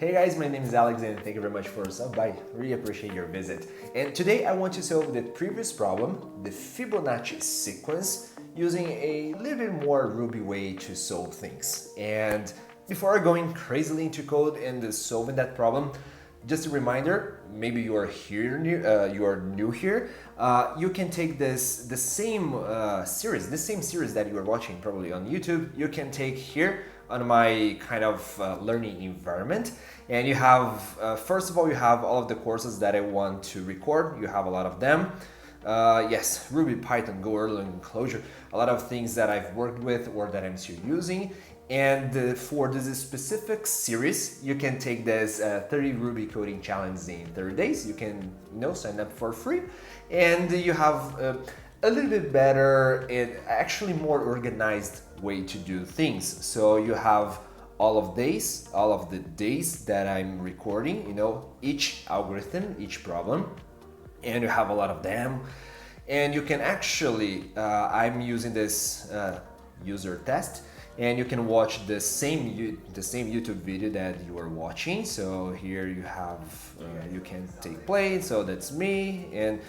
Hey guys, my name is Alex and thank you very much for stopping by. Really appreciate your visit. And today I want to solve the previous problem, the Fibonacci sequence, using a little bit more Ruby way to solve things. And before going crazily into code and solving that problem, just a reminder, maybe you are new here. You can take the same series that you are watching probably on YouTube. You can take here on my kind of learning environment, and you have first of all you have all of the courses that I want to record. You have a lot of them. Yes, Ruby, Python, Go, Erlang, Clojure, a lot of things that I've worked with or that I'm still using. And for this specific series, you can take this 30 Ruby coding challenge in 30 days. You can sign up for free, and you have a little bit better and actually more organized way to do things. So you have all of the days that I'm recording, each algorithm, each problem, and you have a lot of them. And you can actually, I'm using this user test, and you can watch the same YouTube video that you are watching. So here you have, you can take play, so that's me. And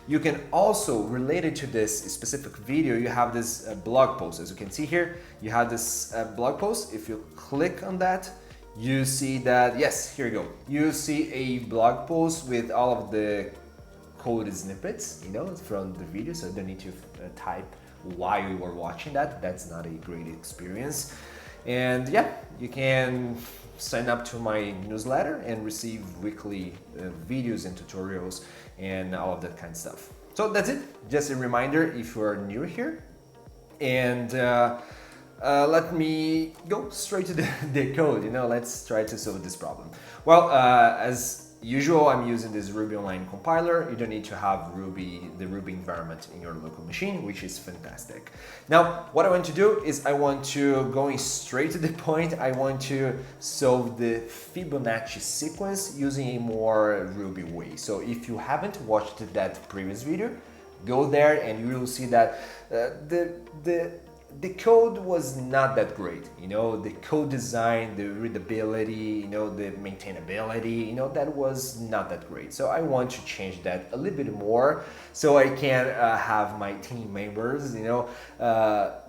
you can also, related to this specific video, you have this blog post. As you can see here, you have this blog post. If you click on that, you see that, yes, here you go. You see a blog post with all of the code snippets, from the video, so you don't need to type why you were watching that. That's not a great experience. And yeah, you can sign up to my newsletter and receive weekly videos and tutorials and all of that kind of stuff. So that's it. Just a reminder if you are new here. And let me go straight to the code. Let's try to solve this problem. Well, as usual, I'm using this Ruby Online compiler. You don't need to have the Ruby environment in your local machine, which is fantastic. Now, what I want to do is going straight to the point, I want to solve the Fibonacci sequence using a more Ruby way. So if you haven't watched that previous video, go there and you will see that the code was not that great, the code design, the readability, the maintainability, that was not that great. So I want to change that a little bit more so I can have my team members, a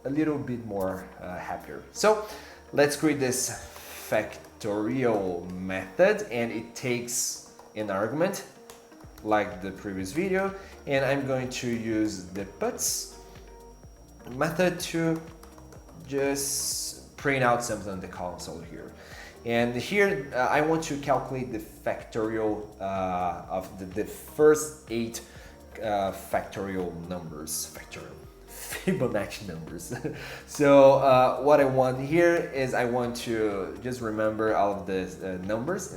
little bit more happier. So let's create this factorial method, and it takes an argument like the previous video, and I'm going to use the puts method to just print out something on the console here. And here I want to calculate the factorial of the first 8 factorial numbers, Fibonacci numbers. So what I want here is I want to just remember all of the numbers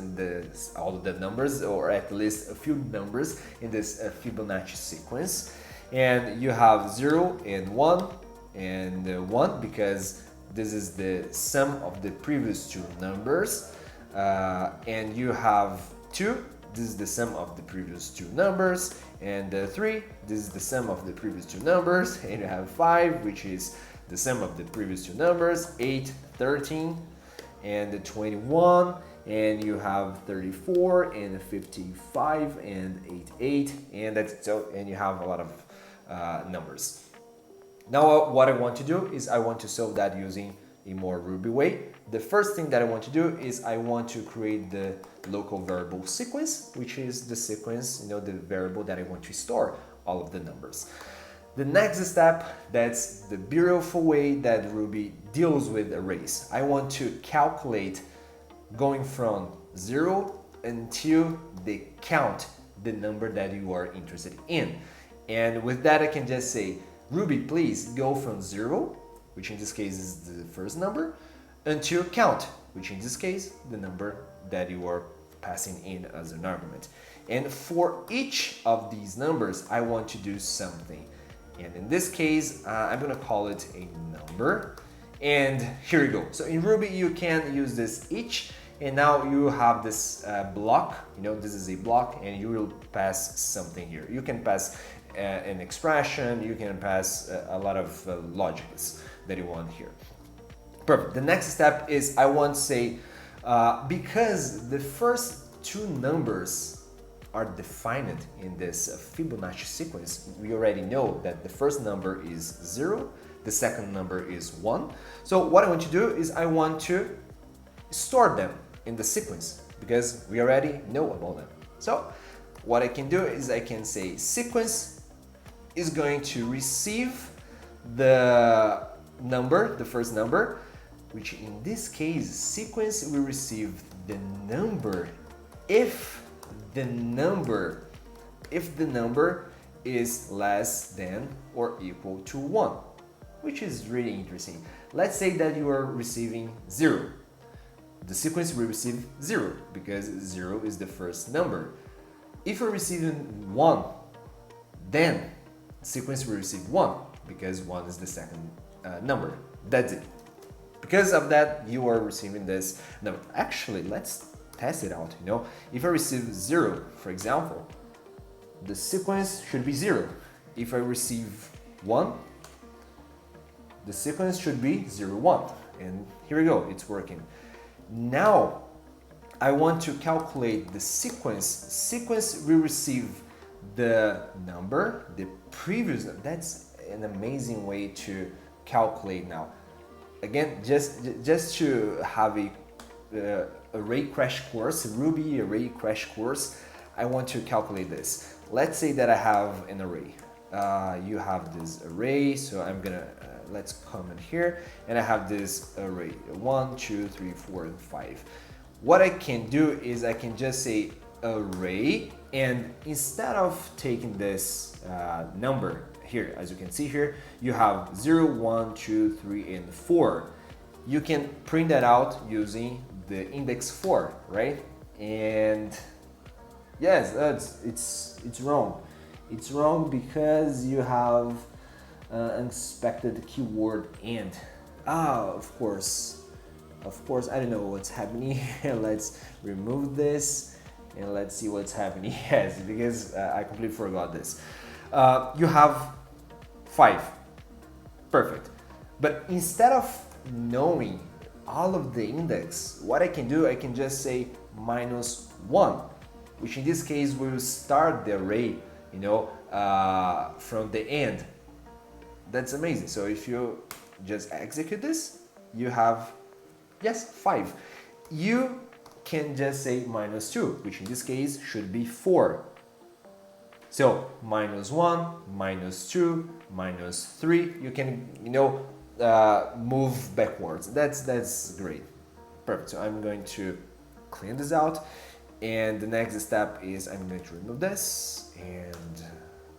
or at least a few numbers in this Fibonacci sequence. And you have 0 and 1 and 1 because this is the sum of the previous 2 numbers. And you have 2, this is the sum of the previous 2 numbers. And 3, this is the sum of the previous 2 numbers. And you have 5, which is the sum of the previous 2 numbers. 8, 13, and 21. And you have 34 and 55 and 8, and that's so. And you have a lot of numbers. Now what I want to do is I want to solve that using a more Ruby way. The first thing that I want to do is I want to create the local variable sequence, which is the sequence, the variable that I want to store all of the numbers. The next step, that's the beautiful way that Ruby deals with arrays. I want to calculate going from 0 until they count the number that you are interested in. And with that, I can just say, Ruby, please go from 0, which in this case is the first number, until count, which in this case, the number that you are passing in as an argument. And for each of these numbers, I want to do something. And in this case, I'm going to call it a number. And here you go. So in Ruby, you can use this each. And now you have this block, this is a block, and you will pass something here. You can pass an expression, you can pass a lot of logics that you want here. Perfect. The next step is I want to say Because the first two numbers are defined in this Fibonacci sequence. We already know that the first number is 0, the second number is 1. So what I want to do is I want to store them in the sequence because we already know about them. So what I can do is I can say sequence is going to receive the number, the first number, which in this case, sequence will receive the number if the number is less than or equal to 1, which is really interesting. Let's say that you are receiving 0. The sequence will receive 0 because 0 is the first number. If you're receiving 1, then the sequence will receive 1 because 1 is the second number. That's it. Because of that, you are receiving this number. Actually, let's test it out. If I receive 0, for example, the sequence should be 0. If I receive 1, the sequence should be 0, 1. And here we go, it's working. Now, I want to calculate the sequence. Sequence will receive the number, the previous. That's an amazing way to calculate now. Again, just to have a array crash course, Ruby array crash course, I want to calculate this. Let's say that I have an array. You have this array, so I'm gonna let's comment here, and I have this array 1, 2, 3, 4, and 5. What I can do is I can just say array, and instead of taking this number here, as you can see here, you have 0, 1, 2, 3, and 4. You can print that out using the index 4, right? And yes, it's wrong. It's wrong because you have unexpected keyword and. Of course, I don't know what's happening. Let's remove this and let's see what's happening. Yes, because I completely forgot this. You have 5. Perfect. But instead of knowing all of the index, what I can do, I can just say -1, which in this case will start the array, from the end. That's amazing. So if you just execute this, you have, yes, 5. You can just say -2, which in this case should be 4. So -1, -2, -3, you can, move backwards. That's great. Perfect. So I'm going to clean this out. And the next step is I'm going to remove this and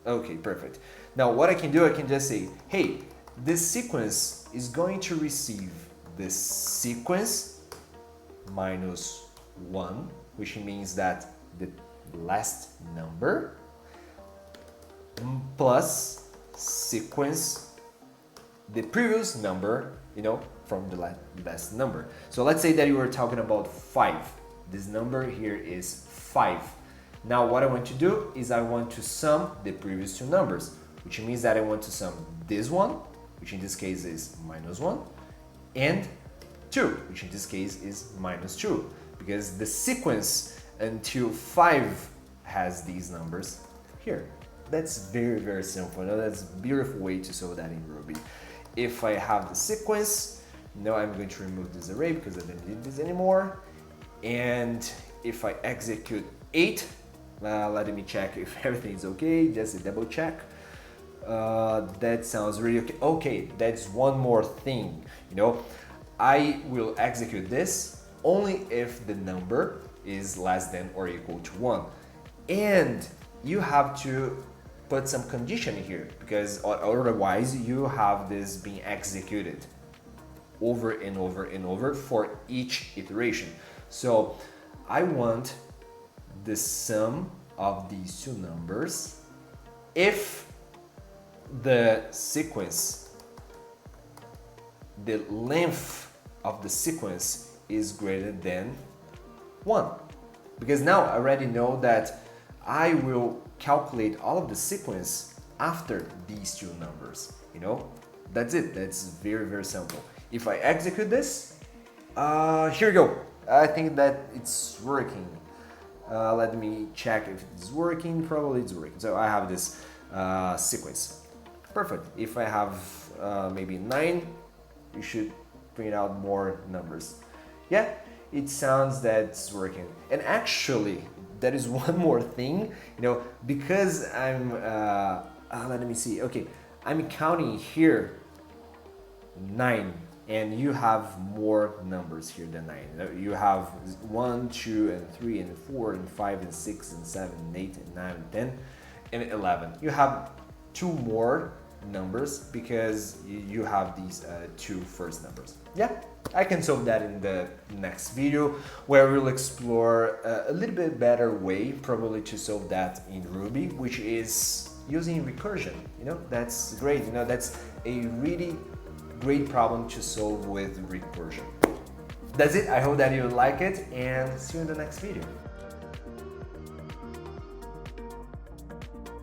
okay, perfect. Now what I can do, I can just say, hey, this sequence is going to receive this sequence -1, which means that the last number plus sequence the previous number, from the last number. So let's say that you were talking about 5. This number here is 5. Now what I want to do is I want to sum the previous two numbers, which means that I want to sum this one, which in this case is -1, and 2, which in this case is -2, because the sequence until 5 has these numbers here. That's very, very simple. That's a beautiful way to solve that in Ruby. If I have the sequence, now I'm going to remove this array because I don't need this anymore. And if I execute 8, let me check if everything is okay, just a double check. That sounds really okay. Okay, that's one more thing, I will execute this only if the number is less than or equal to 1. And you have to put some condition here because otherwise you have this being executed over and over and over for each iteration. So I want the sum of these two numbers if the sequence, the length of the sequence is greater than 1. Because now I already know that I will calculate all of the sequence after these two numbers, That's it. That's very, very simple. If I execute this, here we go. I think that it's working. Let me check if it's working. Probably it's working. So I have this sequence. Perfect. If I have maybe 9, you should print out more numbers. Yeah, it sounds that's working. And actually, that is one more thing, because I'm, let me see, okay, I'm counting here 9, and you have more numbers here than 9. You have 1, 2, and 3, and 4, and 5, and 6, and 7, and 8, and 9, and 10, and 11. You have 2 more numbers because you have these 2 first numbers. Yeah, I can solve that in the next video, where we'll explore a little bit better way probably to solve that in Ruby, which is using recursion. That's great. That's a really great problem to solve with recursion. That's it. I hope that you like it, and see you in the next video.